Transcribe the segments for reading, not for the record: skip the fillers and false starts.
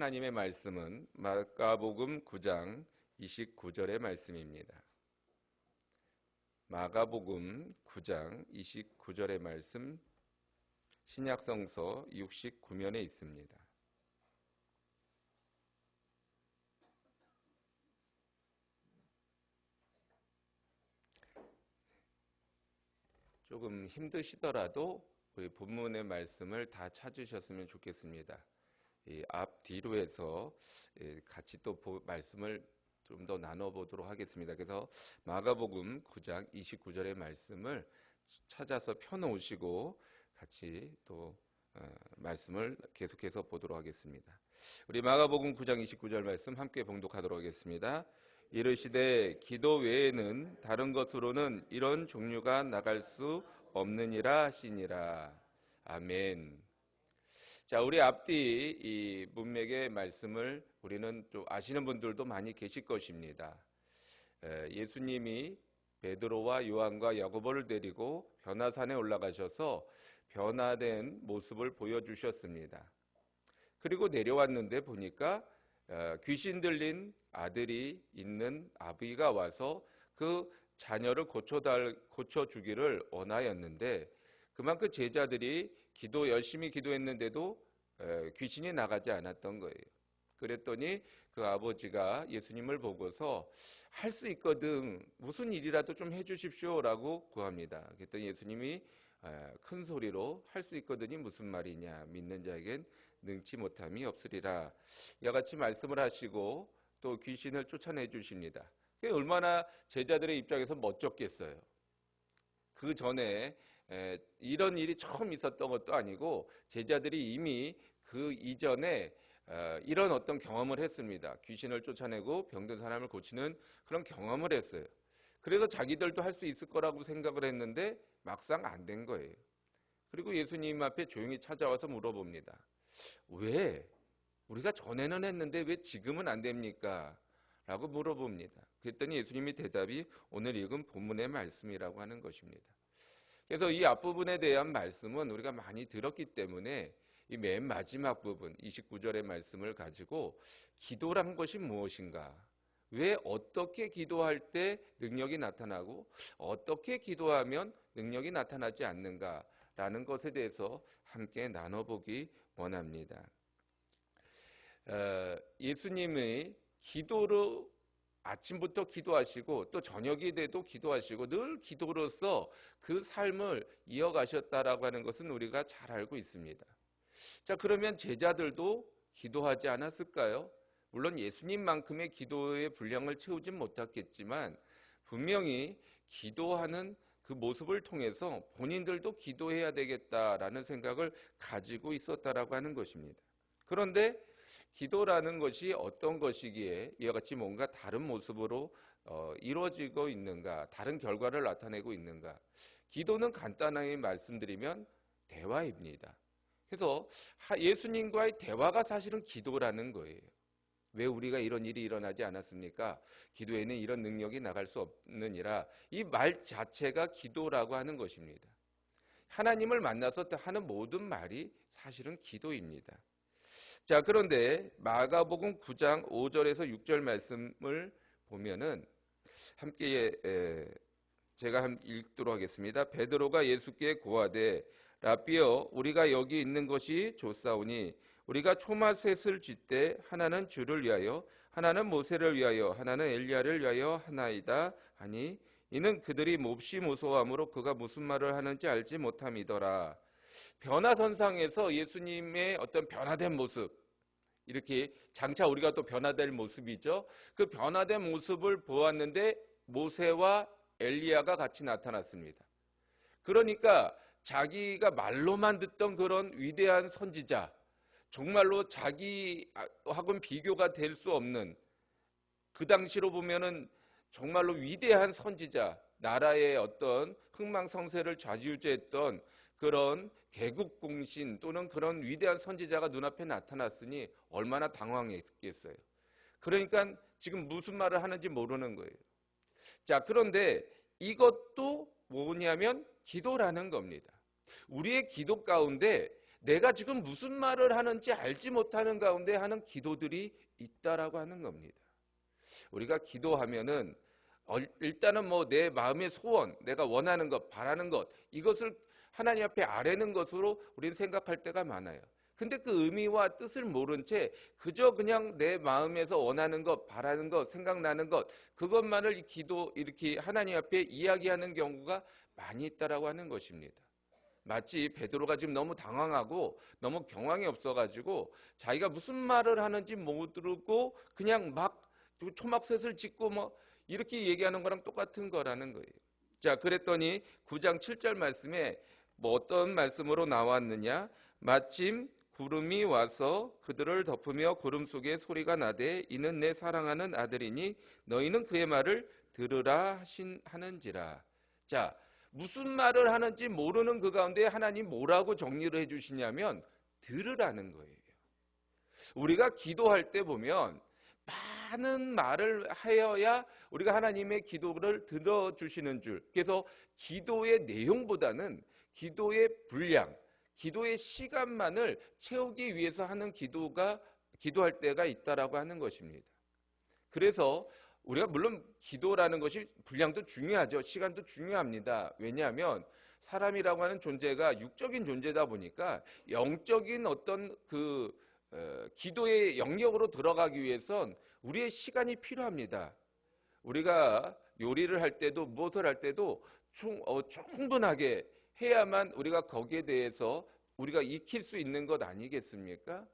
하나님의 말씀은 마가복음 9장 29절의 말씀입니다. 마가복음 9장 29절의 말씀 신약성서 69면에 있습니다. 조금 힘드시더라도 우리 본문의 말씀을 다 찾으셨으면 좋겠습니다. 이 앞 뒤로 해서 같이 또 말씀을 좀 더 나눠보도록 하겠습니다. 그래서 마가복음 9장 29절의 말씀을 찾아서 펴놓으시고 같이 또 말씀을 계속해서 보도록 하겠습니다. 우리 마가복음 9장 29절 말씀 함께 봉독하도록 하겠습니다. 이르시되 기도 외에는 다른 것으로는 이런 종류가 나갈 수 없느니라 하시니라. 아멘. 자, 우리 앞뒤 이 문맥의 말씀을 우리는 좀 아시는 분들도 많이 계실 것입니다. 예수님이 베드로와 요한과 야고보를 데리고 변화산에 올라가셔서 변화된 모습을 보여주셨습니다. 그리고 내려왔는데 보니까 귀신 들린 아들이 있는 아비가 와서 그 자녀를 고쳐주기를 원하였는데 그만큼 제자들이 열심히 기도했는데도 귀신이 나가지 않았던 거예요. 그랬더니 그 아버지가 예수님을 보고서 할 수 있거든 무슨 일이라도 좀 해주십시오 라고 구합니다. 그랬더니 예수님이 큰 소리로 할 수 있거든이 무슨 말이냐, 믿는 자에겐 능치 못함이 없으리라. 이와 같이 말씀을 하시고 또 귀신을 쫓아내 주십니다. 그게 얼마나 제자들의 입장에서 멋졌겠어요. 그 전에 이런 일이 처음 있었던 것도 아니고 제자들이 이미 그 이전에 이런 어떤 경험을 했습니다. 귀신을 쫓아내고 병든 사람을 고치는 그런 경험을 했어요. 그래서 자기들도 할 수 있을 거라고 생각을 했는데 막상 안 된 거예요. 그리고 예수님 앞에 조용히 찾아와서 물어봅니다. 왜? 우리가 전에는 했는데 왜 지금은 안 됩니까? 라고 물어봅니다. 그랬더니 예수님이 대답이 오늘 읽은 본문의 말씀이라고 하는 것입니다. 그래서 이 앞부분에 대한 말씀은 우리가 많이 들었기 때문에 이 맨 마지막 부분 29절의 말씀을 가지고 기도란 것이 무엇인가, 왜 어떻게 기도할 때 능력이 나타나고 어떻게 기도하면 능력이 나타나지 않는가라는 것에 대해서 함께 나눠보기 원합니다. 예수님의 기도로 아침부터 기도하시고 또 저녁이 돼도 기도하시고 늘 기도로서 그 삶을 이어가셨다라고 하는 것은 우리가 잘 알고 있습니다. 자, 그러면 제자들도 기도하지 않았을까요? 물론 예수님만큼의 기도의 분량을 채우진 못했겠지만 분명히 기도하는 그 모습을 통해서 본인들도 기도해야 되겠다라는 생각을 가지고 있었다라고 하는 것입니다. 그런데 기도라는 것이 어떤 것이기에 이와 같이 뭔가 다른 모습으로 이루어지고 있는가, 다른 결과를 나타내고 있는가? 기도는 간단하게 말씀드리면 대화입니다. 그래서 예수님과의 대화가 사실은 기도라는 거예요. 왜 우리가 이런 일이 일어나지 않았습니까? 기도에는 이런 능력이 나갈 수 없느니라. 이 말 자체가 기도라고 하는 것입니다. 하나님을 만나서 하는 모든 말이 사실은 기도입니다. 자, 그런데 마가복음 9장 5절에서 6절 말씀을 보면은 함께 제가 읽도록 하겠습니다. 베드로가 예수께 고하되 라삐여, 우리가 여기 있는 것이 좋사오니 우리가 초마셋을 짓되 하나는 주를 위하여 하나는 모세를 위하여 하나는 엘리야를 위하여 하나이다 하니 이는 그들이 몹시 무서워하므로 그가 무슨 말을 하는지 알지 못함이더라. 변화선상에서 예수님의 어떤 변화된 모습, 이렇게 장차 우리가 또 변화될 모습이죠. 그 변화된 모습을 보았는데 모세와 엘리야가 같이 나타났습니다. 그러니까 자기가 말로만 듣던 그런 위대한 선지자, 정말로 자기하고는 비교가 될 수 없는, 그 당시로 보면은 정말로 위대한 선지자, 나라의 어떤 흥망성쇠를 좌지우지했던 그런 개국공신 또는 그런 위대한 선지자가 눈앞에 나타났으니 얼마나 당황했겠어요. 그러니까 지금 무슨 말을 하는지 모르는 거예요. 자, 그런데 이것도 뭐냐면 기도라는 겁니다. 우리의 기도 가운데 내가 지금 무슨 말을 하는지 알지 못하는 가운데 하는 기도들이 있다라고 하는 겁니다. 우리가 기도하면은 일단은 뭐 내 마음의 소원, 내가 원하는 것, 바라는 것, 이것을 하나님 앞에 아뢰는 것으로 우리는 생각할 때가 많아요. 근데 그 의미와 뜻을 모른 채 그저 그냥 내 마음에서 원하는 것, 바라는 것, 생각나는 것, 그것만을 이 기도 이렇게 하나님 앞에 이야기하는 경우가 많이 있다라고 하는 것입니다. 마치 베드로가 지금 너무 당황하고 너무 경황이 없어가지고 자기가 무슨 말을 하는지 모르고 그냥 막 초막셋을 짓고 뭐 이렇게 얘기하는 거랑 똑같은 거라는 거예요. 자, 그랬더니 9장 7절 말씀에 뭐 어떤 말씀으로 나왔느냐? 마침 구름이 와서 그들을 덮으며 구름 속에 소리가 나되 이는 내 사랑하는 아들이니 너희는 그의 말을 들으라 하는지라. 자, 무슨 말을 하는지 모르는 그 가운데 하나님 뭐라고 정리를 해주시냐면 들으라는 거예요. 우리가 기도할 때 보면 많은 말을 하여야 우리가 하나님의 기도를 들어주시는 줄. 그래서 기도의 내용보다는 기도의 분량, 기도의 시간만을 채우기 위해서 하는 기도할 때가 있다라고 하는 것입니다. 그래서 우리가 물론 기도라는 것이 분량도 중요하죠. 시간도 중요합니다. 왜냐하면 사람이라고 하는 존재가 육적인 존재다 보니까 영적인 어떤 기도의 영역으로 들어가기 위해선 우리의 시간이 필요합니다. 우리가 요리를 할 때도 무엇을 할 때도 충분하게 해야만 우리가 거기에 대해서 우리가 익힐 수 있는 것 아니겠습니까?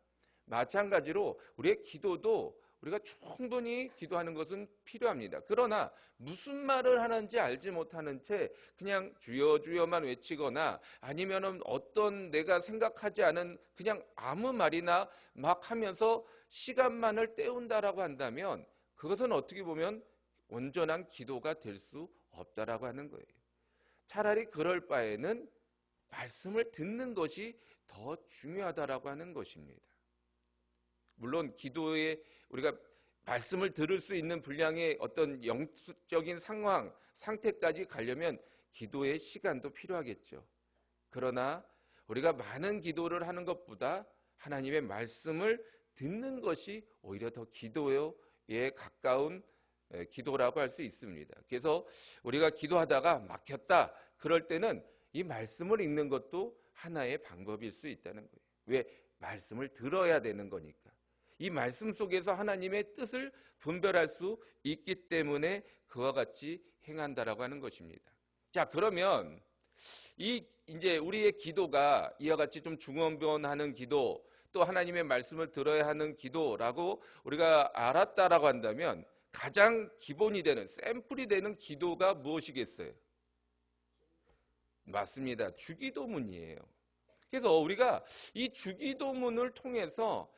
마찬가지로 우리의 기도도 우리가 충분히 기도하는 것은 필요합니다. 그러나 무슨 말을 하는지 알지 못하는 채 그냥 주여 주여만 외치거나 아니면은 어떤 내가 생각하지 않은 그냥 아무 말이나 막 하면서 시간만을 때운다라고 한다면 그것은 어떻게 보면 온전한 기도가 될 수 없다라고 하는 거예요. 차라리 그럴 바에는 말씀을 듣는 것이 더 중요하다라고 하는 것입니다. 물론 기도에 우리가 말씀을 들을 수 있는 분량의 어떤 영적인 상태까지 가려면 기도의 시간도 필요하겠죠. 그러나 우리가 많은 기도를 하는 것보다 하나님의 말씀을 듣는 것이 오히려 더 기도에 가까운 기도라고 할 수 있습니다. 그래서 우리가 기도하다가 막혔다. 그럴 때는 이 말씀을 읽는 것도 하나의 방법일 수 있다는 거예요. 왜? 말씀을 들어야 되는 거니까. 이 말씀 속에서 하나님의 뜻을 분별할 수 있기 때문에 그와 같이 행한다라고 하는 것입니다. 자, 그러면 이제 우리의 기도가 이와 같이 좀 중언부언하는 기도, 또 하나님의 말씀을 들어야 하는 기도라고 우리가 알았다라고 한다면 가장 기본이 되는 샘플이 되는 기도가 무엇이겠어요? 맞습니다. 주기도문이에요. 그래서 우리가 이 주기도문을 통해서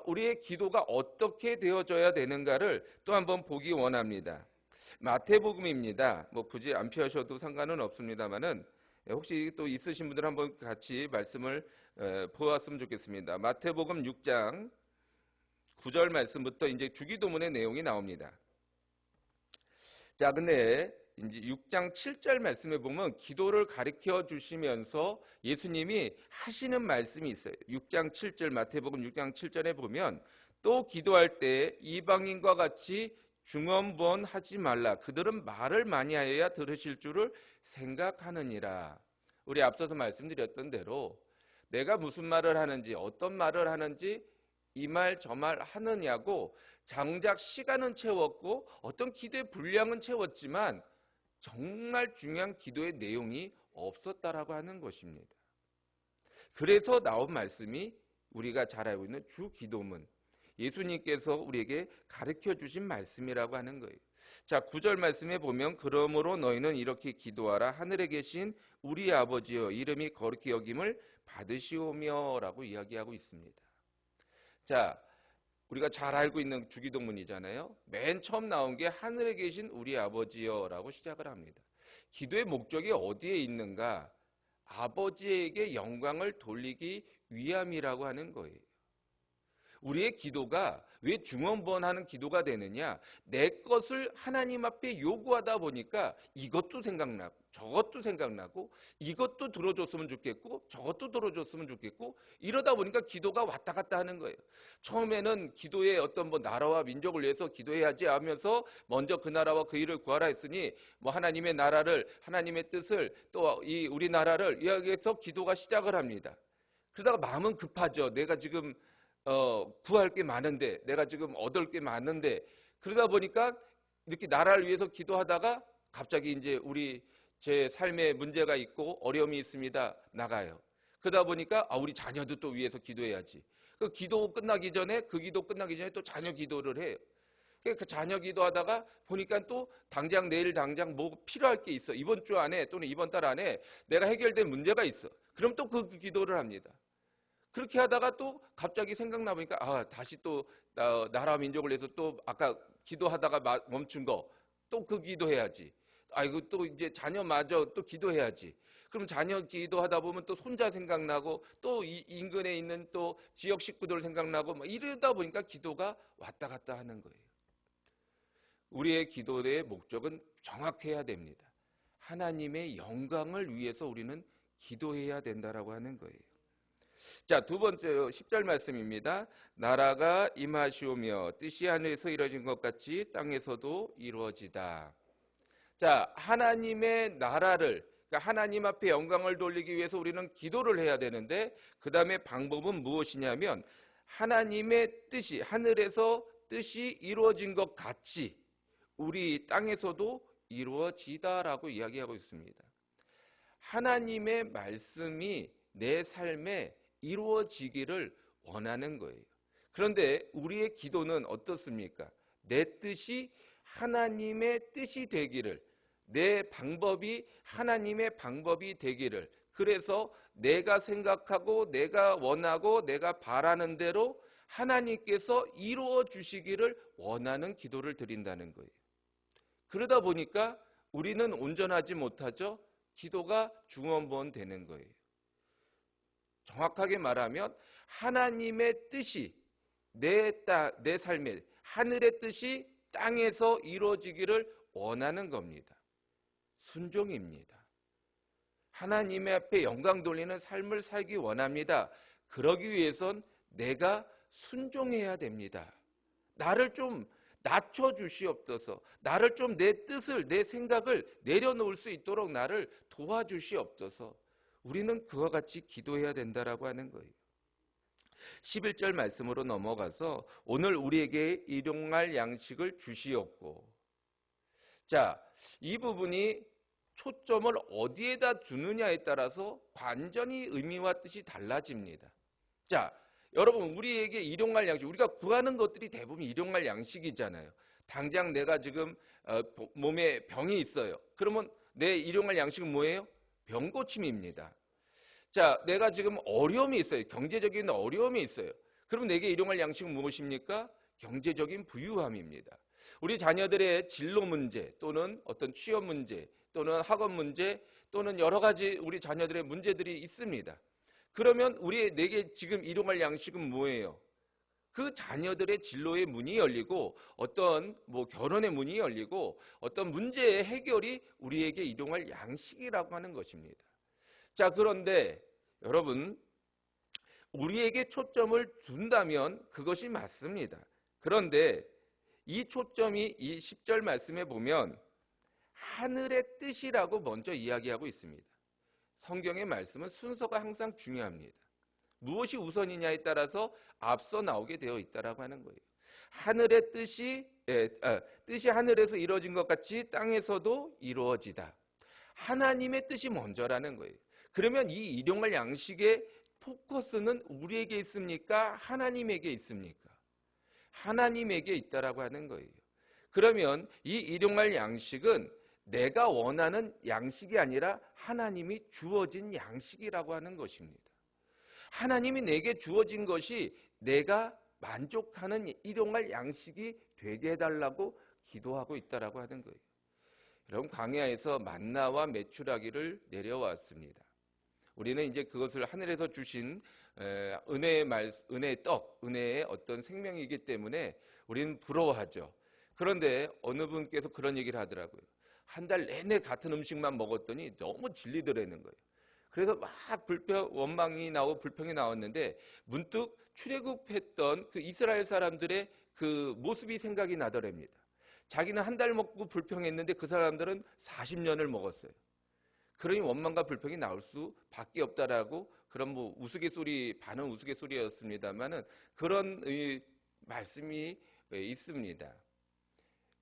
우리의 기도가 어떻게 되어져야 되는가를 또 한번 보기 원합니다. 마태복음입니다. 뭐 굳이 안 펴셔도 상관은 없습니다만은 혹시 또 있으신 분들 한번 같이 말씀을 보았으면 좋겠습니다. 마태복음 6장 9절 말씀부터 이제 주기도문의 내용이 나옵니다. 자, 근데 이제 6장 7절 말씀에 보면 기도를 가르쳐 주시면서 예수님이 하시는 말씀이 있어요. 6장 7절 마태복음 6장 7절에 보면 또 기도할 때 이방인과 같이 중언부언하지 말라. 그들은 말을 많이 하여야 들으실 줄을 생각하느니라. 우리 앞서서 말씀드렸던 대로 내가 무슨 말을 하는지 어떤 말을 하는지 이 말 저 말 하느냐고 장작 시간은 채웠고 어떤 기도의 분량은 채웠지만 정말 중요한 기도의 내용이 없었다라고 하는 것입니다. 그래서 나온 말씀이 우리가 잘 알고 있는 주기도문, 예수님께서 우리에게 가르쳐 주신 말씀이라고 하는 거예요. 자, 9절 말씀에 보면 그러므로 너희는 이렇게 기도하라. 하늘에 계신 우리 아버지여 이름이 거룩히 여김을 받으시오며라고 이야기하고 있습니다. 자, 우리가 잘 알고 있는 주기도문이잖아요. 맨 처음 나온 게 하늘에 계신 우리 아버지여라고 시작을 합니다. 기도의 목적이 어디에 있는가? 아버지에게 영광을 돌리기 위함이라고 하는 거예요. 우리의 기도가 왜 중언부언하는 기도가 되느냐? 내 것을 하나님 앞에 요구하다 보니까 이것도 생각나고 저것도 생각나고 이것도 들어줬으면 좋겠고 저것도 들어줬으면 좋겠고 이러다 보니까 기도가 왔다 갔다 하는 거예요. 처음에는 기도에 어떤 뭐 나라와 민족을 위해서 기도해야지 하면서 먼저 그 나라와 그 일을 구하라 했으니 뭐 하나님의 나라를 하나님의 뜻을 또 이 우리나라를 이야기해서 기도가 시작을 합니다. 그러다가 마음은 급하죠. 내가 지금 구할 게 많은데 내가 지금 얻을 게 많은데 그러다 보니까 이렇게 나라를 위해서 기도하다가 갑자기 이제 제 삶에 문제가 있고 어려움이 있습니다. 나가요. 그러다 보니까 우리 자녀도 또 위해서 기도해야지. 그 기도 끝나기 전에 그 기도 끝나기 전에 또 자녀 기도를 해요. 그 자녀 기도하다가 보니까 또 내일 당장 뭐 필요할 게 있어. 이번 주 안에 또는 이번 달 안에 내가 해결된 문제가 있어. 그럼 또 그 기도를 합니다. 그렇게 하다가 또 갑자기 생각나 보니까 다시 또 나라 민족을 위해서 또 아까 기도하다가 멈춘 거 또 그 기도해야지. 이거 또 이제 자녀마저 또 기도해야지. 그럼 자녀 기도하다 보면 또 손자 생각나고 또 인근에 있는 또 지역 식구들 생각나고 막 이러다 보니까 기도가 왔다 갔다 하는 거예요. 우리의 기도의 목적은 정확해야 됩니다. 하나님의 영광을 위해서 우리는 기도해야 된다라고 하는 거예요. 자, 두 번째 10절 말씀입니다. 나라가 임하시오며 뜻이 하늘에서 이루어진 것 같이 땅에서도 이루어지다. 자, 하나님의 나라를 그러니까 하나님 앞에 영광을 돌리기 위해서 우리는 기도를 해야 되는데 그 다음에 방법은 무엇이냐면 하나님의 뜻이 하늘에서 뜻이 이루어진 것 같이 우리 땅에서도 이루어지다라고 이야기하고 있습니다. 하나님의 말씀이 내 삶에 이루어지기를 원하는 거예요. 그런데 우리의 기도는 어떻습니까? 내 뜻이 하나님의 뜻이 되기를, 내 방법이 하나님의 방법이 되기를, 그래서 내가 생각하고 내가 원하고 내가 바라는 대로 하나님께서 이루어 주시기를 원하는 기도를 드린다는 거예요. 그러다 보니까 우리는 온전하지 못하죠. 기도가 중언부언 되는 거예요. 정확하게 말하면 하나님의 뜻이 내 삶에 하늘의 뜻이 땅에서 이루어지기를 원하는 겁니다. 순종입니다. 하나님의 앞에 영광 돌리는 삶을 살기 원합니다. 그러기 위해선 내가 순종해야 됩니다. 나를 좀 낮춰주시옵소서. 나를 좀 내 뜻을 내 생각을 내려놓을 수 있도록 나를 도와주시옵소서. 우리는 그와 같이 기도해야 된다라고 하는 거예요. 11절 말씀으로 넘어가서 오늘 우리에게 일용할 양식을 주시옵고. 자, 이 부분이 초점을 어디에다 두느냐에 따라서 완전히 의미와 뜻이 달라집니다. 자, 여러분 우리에게 일용할 양식, 우리가 구하는 것들이 대부분 일용할 양식이잖아요. 당장 내가 지금 몸에 병이 있어요. 그러면 내 일용할 양식은 뭐예요? 병고침입니다. 자, 내가 지금 어려움이 있어요. 경제적인 어려움이 있어요. 그럼 내게 일용할 양식은 무엇입니까? 경제적인 부유함입니다. 우리 자녀들의 진로 문제 또는 어떤 취업 문제 또는 학업 문제 또는 여러 가지 우리 자녀들의 문제들이 있습니다. 그러면 내게 지금 일용할 양식은 뭐예요? 그 자녀들의 진로의 문이 열리고 어떤 결혼의 문이 열리고 어떤 문제의 해결이 우리에게 일용할 양식이라고 하는 것입니다. 자, 그런데 여러분 우리에게 초점을 둔다면 그것이 맞습니다. 그런데 이 초점이 이 10절 말씀에 보면 하늘의 뜻이라고 먼저 이야기하고 있습니다. 성경의 말씀은 순서가 항상 중요합니다. 무엇이 우선이냐에 따라서 앞서 나오게 되어 있다라고 하는 거예요. 하늘의 뜻이 하늘에서 이루어진 것 같이 땅에서도 이루어지다. 하나님의 뜻이 먼저라는 거예요. 그러면 이 일용할 양식의 포커스는 우리에게 있습니까? 하나님에게 있습니까? 하나님에게 있다라고 하는 거예요. 그러면 이 일용할 양식은 내가 원하는 양식이 아니라 하나님이 주어진 양식이라고 하는 것입니다. 하나님이 내게 주어진 것이 내가 만족하는 일용할 양식이 되게 해달라고 기도하고 있다라고 하는 거예요. 여러분 광야에서 만나와 메추라기를 내려왔습니다. 우리는 이제 그것을 하늘에서 주신 은혜의 떡, 은혜의 어떤 생명이기 때문에 우리는 부러워하죠. 그런데 어느 분께서 그런 얘기를 하더라고요. 한 달 내내 같은 음식만 먹었더니 너무 질리더라는 거예요. 그래서 막 원망이 나오고 불평이 나왔는데 문득 출애굽했던 그 이스라엘 사람들의 그 모습이 생각이 나더랍니다. 자기는 한 달 먹고 불평했는데 그 사람들은 40년을 먹었어요. 그러니 원망과 불평이 나올 수밖에 없다라고 그런 뭐 우스갯소리 반은 우스갯소리였습니다만은 그런 말씀이 있습니다.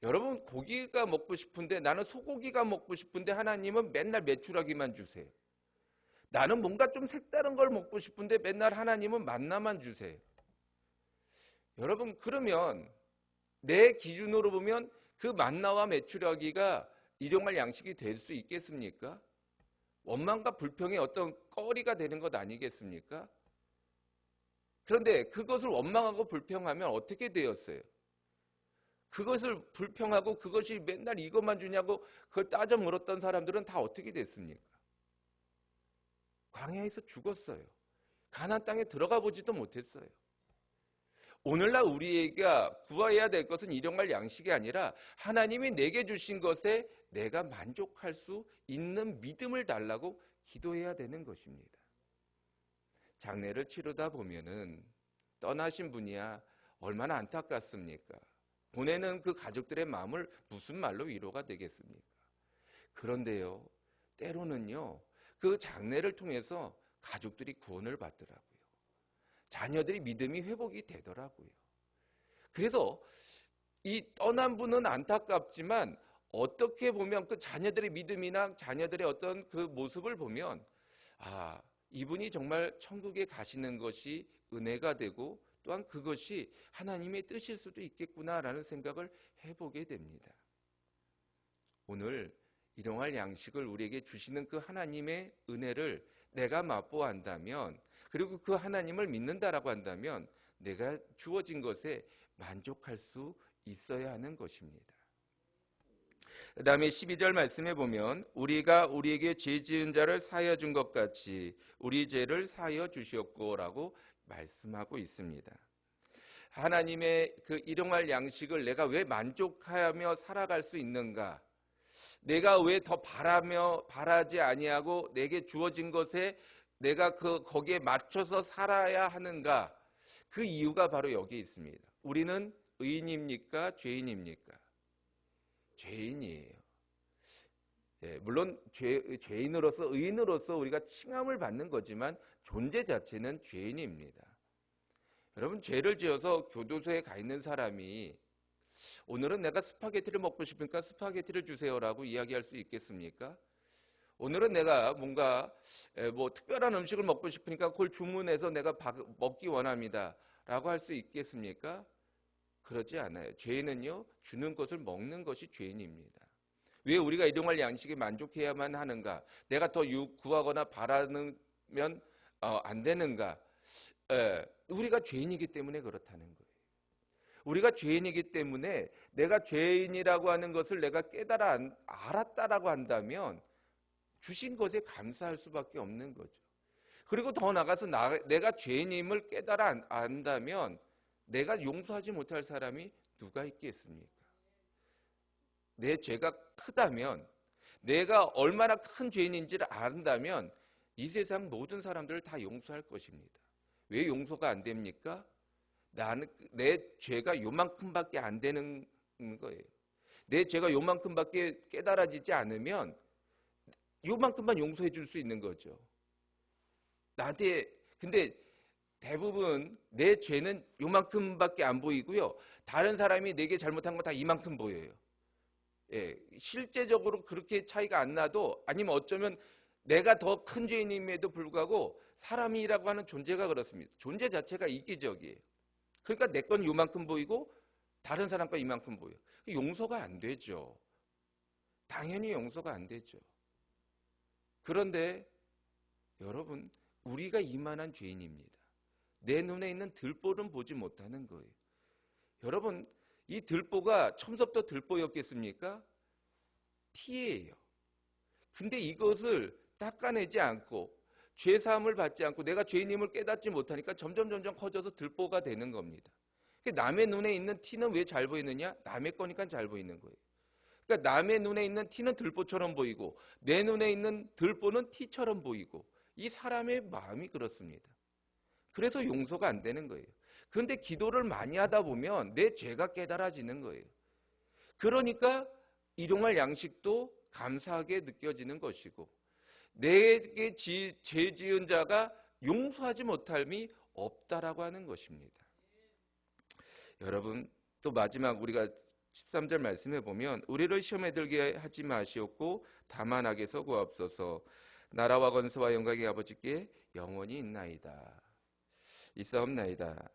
여러분 고기가 먹고 싶은데 나는 소고기가 먹고 싶은데 하나님은 맨날 메추라기만 주세요. 나는 뭔가 좀 색다른 걸 먹고 싶은데 맨날 하나님은 만나만 주세요. 여러분 그러면 내 기준으로 보면 그 만나와 메추라기가 일용할 양식이 될 수 있겠습니까? 원망과 불평의 어떤 거리가 되는 것 아니겠습니까? 그런데 그것을 원망하고 불평하면 어떻게 되었어요? 그것을 불평하고 그것이 맨날 이것만 주냐고 그걸 따져 물었던 사람들은 다 어떻게 됐습니까? 광야에서 죽었어요. 가나안 땅에 들어가 보지도 못했어요. 오늘날 우리가 구해야 될 것은 일용할 양식이 아니라 하나님이 내게 주신 것에 내가 만족할 수 있는 믿음을 달라고 기도해야 되는 것입니다. 장례를 치르다 보면은 떠나신 분이야 얼마나 안타깝습니까? 보내는 그 가족들의 마음을 무슨 말로 위로가 되겠습니까? 그런데요, 때로는요, 그 장례를 통해서 가족들이 구원을 받더라고요. 자녀들이 믿음이 회복이 되더라고요. 그래서 이 떠난 분은 안타깝지만 어떻게 보면 그 자녀들의 믿음이나 자녀들의 어떤 그 모습을 보면 아, 이분이 정말 천국에 가시는 것이 은혜가 되고 또한 그것이 하나님의 뜻일 수도 있겠구나라는 생각을 해보게 됩니다. 오늘 일용할 양식을 우리에게 주시는 그 하나님의 은혜를 내가 맛보한다면 그리고 그 하나님을 믿는다라고 한다면 내가 주어진 것에 만족할 수 있어야 하는 것입니다. 그 다음에 12절 말씀에 보면 우리가 우리에게 죄 지은 자를 사하여 준 것 같이 우리 죄를 사하여 주시옵고라고 말씀하고 있습니다. 하나님의 그 일용할 양식을 내가 왜 만족하며 살아갈 수 있는가? 내가 왜 더 바라지 아니하고 내게 주어진 것에 내가 거기에 맞춰서 살아야 하는가? 그 이유가 바로 여기 있습니다. 우리는 의인입니까? 죄인입니까? 죄인이에요. 예, 물론 죄인으로서 의인으로서 우리가 칭함을 받는 거지만 존재 자체는 죄인입니다. 여러분 죄를 지어서 교도소에 가 있는 사람이 오늘은 내가 스파게티를 먹고 싶으니까 스파게티를 주세요라고 이야기할 수 있겠습니까? 오늘은 내가 뭔가 뭐 특별한 음식을 먹고 싶으니까 그걸 주문해서 내가 먹기 원합니다 라고 할 수 있겠습니까? 그러지 않아요. 죄인은요 주는 것을 먹는 것이 죄인입니다. 왜 우리가 일용할 양식에 만족해야만 하는가? 내가 더 구하거나 바라면 안 되는가? 우리가 죄인이기 때문에 그렇다는 거예요. 우리가 죄인이기 때문에 내가 죄인이라고 하는 것을 내가 알았다라고 한다면 주신 것에 감사할 수밖에 없는 거죠. 그리고 더 나아가서 내가 죄인임을 깨달아 안다면 내가 용서하지 못할 사람이 누가 있겠습니까? 내 죄가 크다면 내가 얼마나 큰 죄인인지를 안다면 이 세상 모든 사람들을 다 용서할 것입니다. 왜 용서가 안 됩니까? 내 죄가 요만큼밖에 안 되는 거예요. 내 죄가 요만큼밖에 깨달아지지 않으면 요만큼만 용서해 줄 수 있는 거죠. 근데 대부분 내 죄는 요만큼밖에 안 보이고요. 다른 사람이 내게 잘못한 거 다 이만큼 보여요. 예, 실제적으로 그렇게 차이가 안 나도 아니면 어쩌면 내가 더 큰 죄인임에도 불구하고 사람이라고 하는 존재가 그렇습니다. 존재 자체가 이기적이에요. 그러니까 내 건 요만큼 보이고 다른 사람 건 이만큼 보여요. 용서가 안 되죠. 당연히 용서가 안 되죠. 그런데 여러분 우리가 이만한 죄인입니다. 내 눈에 있는 들보는 보지 못하는 거예요. 여러분 이 들보가 첨섭도 들보였겠습니까? 티예요. 근데 이것을 닦아내지 않고 죄 사함을 받지 않고 내가 죄인임을 깨닫지 못하니까 점점 커져서 들보가 되는 겁니다. 남의 눈에 있는 티는 왜 잘 보이느냐? 남의 거니까 잘 보이는 거예요. 그러니까 남의 눈에 있는 티는 들보처럼 보이고 내 눈에 있는 들보는 티처럼 보이고 이 사람의 마음이 그렇습니다. 그래서 용서가 안 되는 거예요. 그런데 기도를 많이 하다 보면 내 죄가 깨달아지는 거예요. 그러니까 일용할 양식도 감사하게 느껴지는 것이고 내게 죄 지은 자가 용서하지 못함이 없다라고 하는 것입니다. 여러분 또 마지막 우리가 13절 말씀해 보면 우리를 시험에 들게 하지 마시옵고 다만 악에서 구하옵소서 나라와 권세와 영광이 아버지께 영원히 있나이다. 있사옵나이다.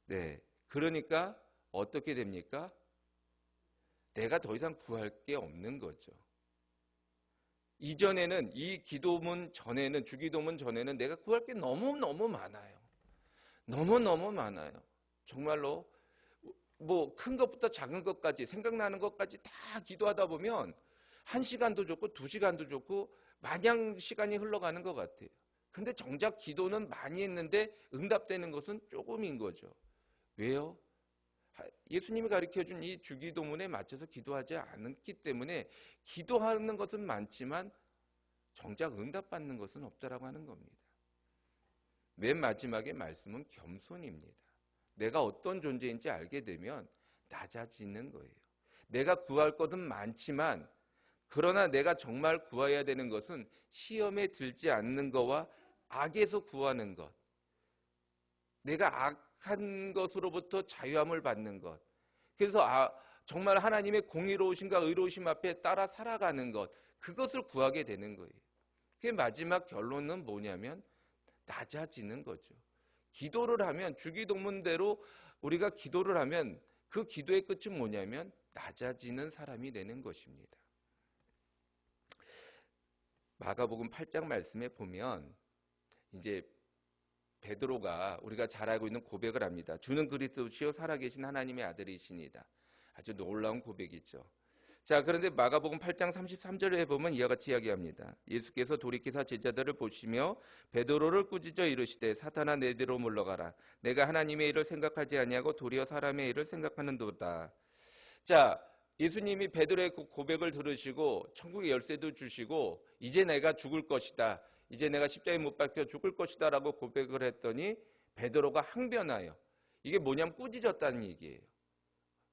네, 그러니까 어떻게 됩니까? 내가 더 이상 구할 게 없는 거죠. 이전에는 이 기도문 전에는 주기도문 전에는 내가 구할 게 너무너무 많아요. 너무너무 많아요. 정말로 뭐 큰 것부터 작은 것까지 생각나는 것까지 다 기도하다 보면 1시간도 좋고 2시간도 좋고 마냥 시간이 흘러가는 것 같아요. 근데 정작 기도는 많이 했는데 응답되는 것은 조금인 거죠. 왜요? 예수님이 가르쳐준 이 주기도문에 맞춰서 기도하지 않기 때문에 기도하는 것은 많지만 정작 응답받는 것은 없다라고 하는 겁니다. 맨 마지막에 말씀은 겸손입니다. 내가 어떤 존재인지 알게 되면 낮아지는 거예요. 내가 구할 것은 많지만 그러나 내가 정말 구해야 되는 것은 시험에 들지 않는 것과 악에서 구하는 것. 내가 악한 것으로부터 자유함을 받는 것. 그래서 정말 하나님의 공의로우심과 의로우심 앞에 따라 살아가는 것. 그것을 구하게 되는 거예요. 그 마지막 결론은 뭐냐면 낮아지는 거죠. 기도를 하면 주기도문대로 우리가 기도를 하면 그 기도의 끝은 뭐냐면 낮아지는 사람이 되는 것입니다. 마가복음 8장 말씀에 보면 이제 베드로가 우리가 잘 알고 있는 고백을 합니다. 주는 그리스도시요 살아계신 하나님의 아들이시니다. 아주 놀라운 고백이죠. 자, 그런데 마가복음 8장 33절에 보면 이와 같이 이야기합니다. 예수께서 돌이키사 제자들을 보시며 베드로를 꾸짖어 이르시되 사탄아 내게로 물러가라. 내가 하나님의 일을 생각하지 아니하고 도리어 사람의 일을 생각하는도다. 자, 예수님이 베드로의 고백을 들으시고 천국의 열쇠도 주시고 이제 내가 죽을 것이다. 이제 내가 십자가에 못 박혀 죽을 것이다 라고 고백을 했더니 베드로가 항변하여 이게 뭐냐면 꾸짖었다는 얘기예요.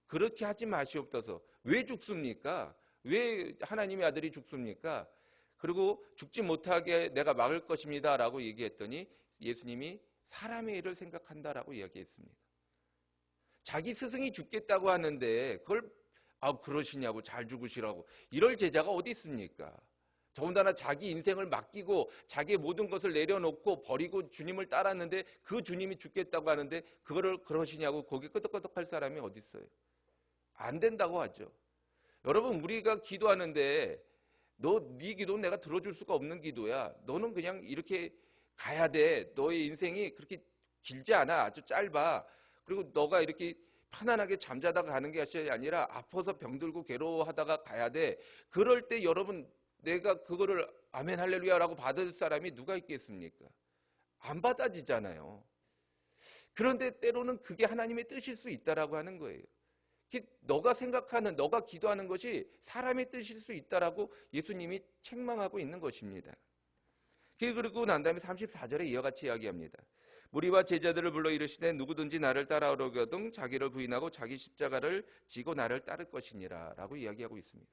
그렇게 하지 마시옵소서. 왜 죽습니까? 왜 하나님의 아들이 죽습니까? 그리고 죽지 못하게 내가 막을 것입니다 라고 얘기했더니 예수님이 사람의 일을 생각한다라고 이야기했습니다. 자기 스승이 죽겠다고 하는데 그걸 그러시냐고 잘 죽으시라고 이럴 제자가 어디 있습니까? 더군다나 자기 인생을 맡기고 자기의 모든 것을 내려놓고 버리고 주님을 따랐는데 그 주님이 죽겠다고 하는데 그거를 그러시냐고 고개 끄덕끄덕할 사람이 어디 있어요? 안 된다고 하죠. 여러분 우리가 기도하는데 네 기도는 내가 들어줄 수가 없는 기도야. 너는 그냥 이렇게 가야 돼. 너의 인생이 그렇게 길지 않아. 아주 짧아. 그리고 너가 이렇게 편안하게 잠자다가 가는 게 아니라 아파서 병들고 괴로워하다가 가야 돼. 그럴 때 여러분 내가 그거를 아멘 할렐루야라고 받을 사람이 누가 있겠습니까? 안 받아지잖아요. 그런데 때로는 그게 하나님의 뜻일 수 있다라고 하는 거예요. 너가 생각하는, 너가 기도하는 것이 사람의 뜻일 수 있다라고 예수님이 책망하고 있는 것입니다. 그리고 난 다음에 34절에 이와 같이 이야기합니다. 무리와 제자들을 불러 이르시되 누구든지 나를 따라오려거든 자기를 부인하고 자기 십자가를 지고 나를 따를 것이니라 라고 이야기하고 있습니다.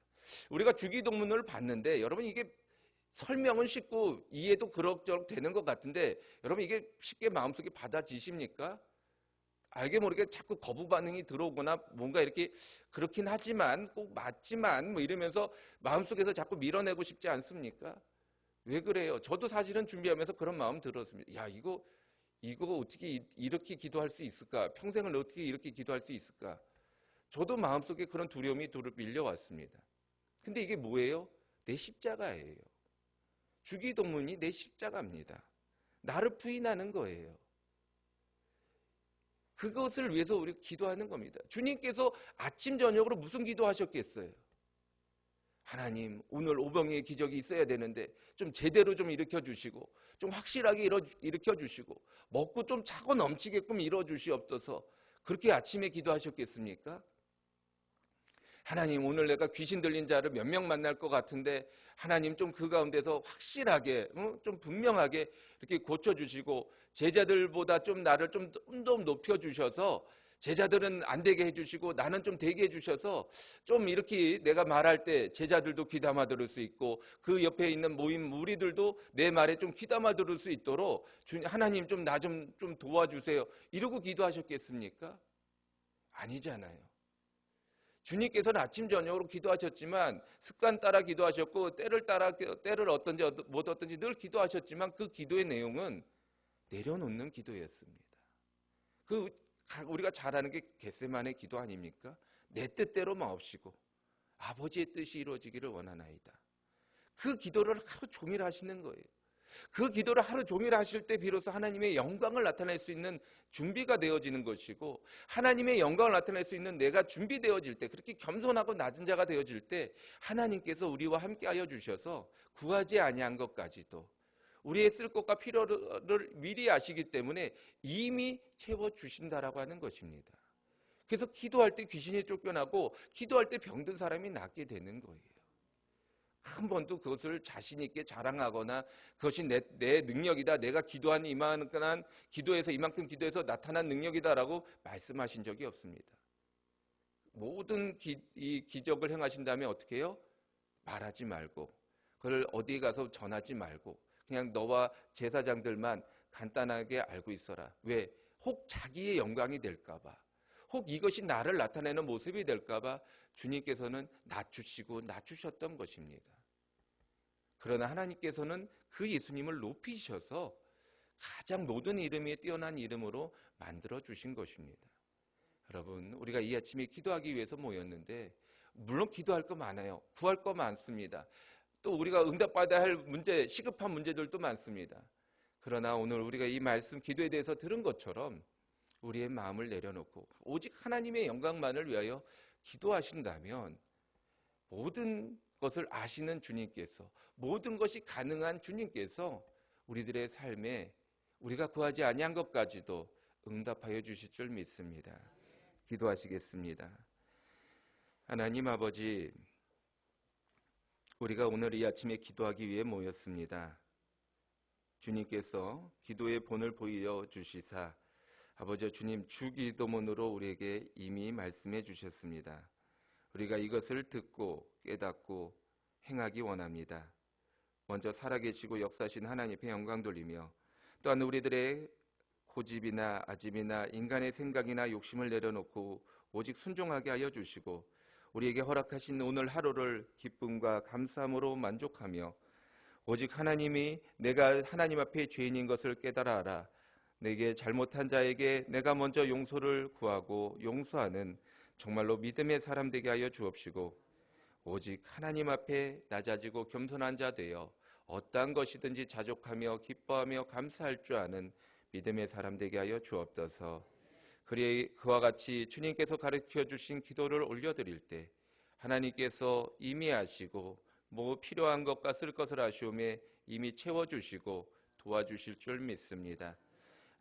우리가 주기도문을 봤는데 여러분 이게 설명은 쉽고 이해도 그럭저럭 되는 것 같은데 여러분 이게 쉽게 마음속에 받아지십니까? 알게 모르게 자꾸 거부 반응이 들어오거나 뭔가 이렇게 그렇긴 하지만 꼭 맞지만 뭐 이러면서 마음속에서 자꾸 밀어내고 싶지 않습니까? 왜 그래요? 저도 사실은 준비하면서 그런 마음 들었습니다. 야, 이거 어떻게 이렇게 기도할 수 있을까? 평생을 어떻게 이렇게 기도할 수 있을까? 저도 마음속에 그런 두려움이 밀려왔습니다. 근데 이게 뭐예요? 내 십자가예요. 주기도문이 내 십자가입니다. 나를 부인하는 거예요. 그것을 위해서 우리가 기도하는 겁니다. 주님께서 아침 저녁으로 무슨 기도하셨겠어요? 하나님, 오늘 오병이의 기적이 있어야 되는데 좀 제대로 좀 일으켜 주시고 좀 확실하게 일으켜 주시고 먹고 좀 차고 넘치게끔 이루어 주시옵소서. 그렇게 아침에 기도하셨겠습니까? 하나님, 오늘 내가 귀신 들린 자를 몇 명 만날 것 같은데 하나님 좀 그 가운데서 확실하게 좀 분명하게 이렇게 고쳐주시고 제자들보다 좀 나를 좀 더 높여주셔서 제자들은 안 되게 해주시고 나는 좀 되게 해주셔서 좀 이렇게 내가 말할 때 제자들도 귀담아 들을 수 있고 그 옆에 있는 모임 무리들도 내 말에 좀 귀담아 들을 수 있도록 하나님 좀 나 좀 도와주세요. 이러고 기도하셨겠습니까? 아니잖아요. 주님께서는 아침 저녁으로 기도하셨지만 습관 따라 기도하셨고 때를 어떤지 못 어떤지 늘 기도하셨지만 그 기도의 내용은 내려놓는 기도였습니다. 그 우리가 잘 아는 게 겟세마네 기도 아닙니까? 내 뜻대로 마옵시고 아버지의 뜻이 이루어지기를 원하나이다. 그 기도를 하루 종일 하시는 거예요. 그 기도를 하루 종일 하실 때 비로소 하나님의 영광을 나타낼 수 있는 준비가 되어지는 것이고 하나님의 영광을 나타낼 수 있는 내가 준비되어질 때 그렇게 겸손하고 낮은 자가 되어질 때 하나님께서 우리와 함께하여 주셔서 구하지 아니한 것까지도 우리의 쓸 것과 필요를 미리 아시기 때문에 이미 채워주신다라고 하는 것입니다. 그래서 기도할 때 귀신이 쫓겨나고 기도할 때 병든 사람이 낫게 되는 거예요. 한 번도 그것을 자신 있게 자랑하거나 그것이 내 능력이다. 내가 기도한 이만한 기도에서 이만큼 기도해서 나타난 능력이다라고 말씀하신 적이 없습니다. 모든 이 기적을 행하신 다음에 어떻게 해요? 말하지 말고 그걸 어디에 가서 전하지 말고 그냥 너와 제사장들만 간단하게 알고 있어라. 왜? 혹 자기의 영광이 될까 봐. 혹 이것이 나를 나타내는 모습이 될까 봐 주님께서는 낮추셨던 것입니다. 그러나 하나님께서는 그 예수님을 높이셔서 가장 모든 이름이 뛰어난 이름으로 만들어 주신 것입니다. 여러분, 우리가 이 아침에 기도하기 위해서 모였는데 물론 기도할 거 많아요. 구할 거 많습니다. 또 우리가 응답받아야 할 문제, 시급한 문제들도 많습니다. 그러나 오늘 우리가 이 말씀 기도에 대해서 들은 것처럼 우리의 마음을 내려놓고 오직 하나님의 영광만을 위하여 기도하신다면 모든 것을 아시는 주님께서 모든 것이 가능한 주님께서 우리들의 삶에 우리가 구하지 아니한 것까지도 응답하여 주실 줄 믿습니다. 기도하시겠습니다. 하나님 아버지, 우리가 오늘 이 아침에 기도하기 위해 모였습니다. 주님께서 기도의 본을 보여 주시사 아버지 주님 주기도문으로 우리에게 이미 말씀해 주셨습니다. 우리가 이것을 듣고 깨닫고 행하기 원합니다. 먼저 살아계시고 역사하신 하나님의 영광 돌리며 또한 우리들의 고집이나 아집이나 인간의 생각이나 욕심을 내려놓고 오직 순종하게 하여 주시고 우리에게 허락하신 오늘 하루를 기쁨과 감사함으로 만족하며 오직 하나님이 내가 하나님 앞에 죄인인 것을 깨달아 알아 내게 잘못한 자에게 내가 먼저 용서를 구하고 용서하는 정말로 믿음의 사람 되게 하여 주옵시고 오직 하나님 앞에 낮아지고 겸손한 자 되어 어떠한 것이든지 자족하며 기뻐하며 감사할 줄 아는 믿음의 사람 되게 하여 주옵소서. 그와 같이 주님께서 가르쳐 주신 기도를 올려드릴 때 하나님께서 이미 아시고 필요한 것과 쓸 것을 아시오매 이미 채워주시고 도와주실 줄 믿습니다.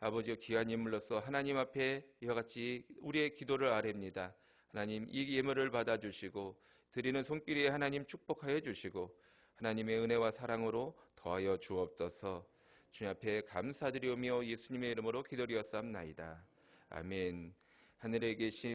아버지여 귀한 인물로서 하나님 앞에 이와 같이 우리의 기도를 아뢰입니다. 하나님 이 예물을 받아주시고 드리는 손길에 하나님 축복하여 주시고 하나님의 은혜와 사랑으로 더하여 주옵소서. 주님 앞에 감사드리오며 예수님의 이름으로 기도드렸사옵나이다. 아멘. 하늘에 계신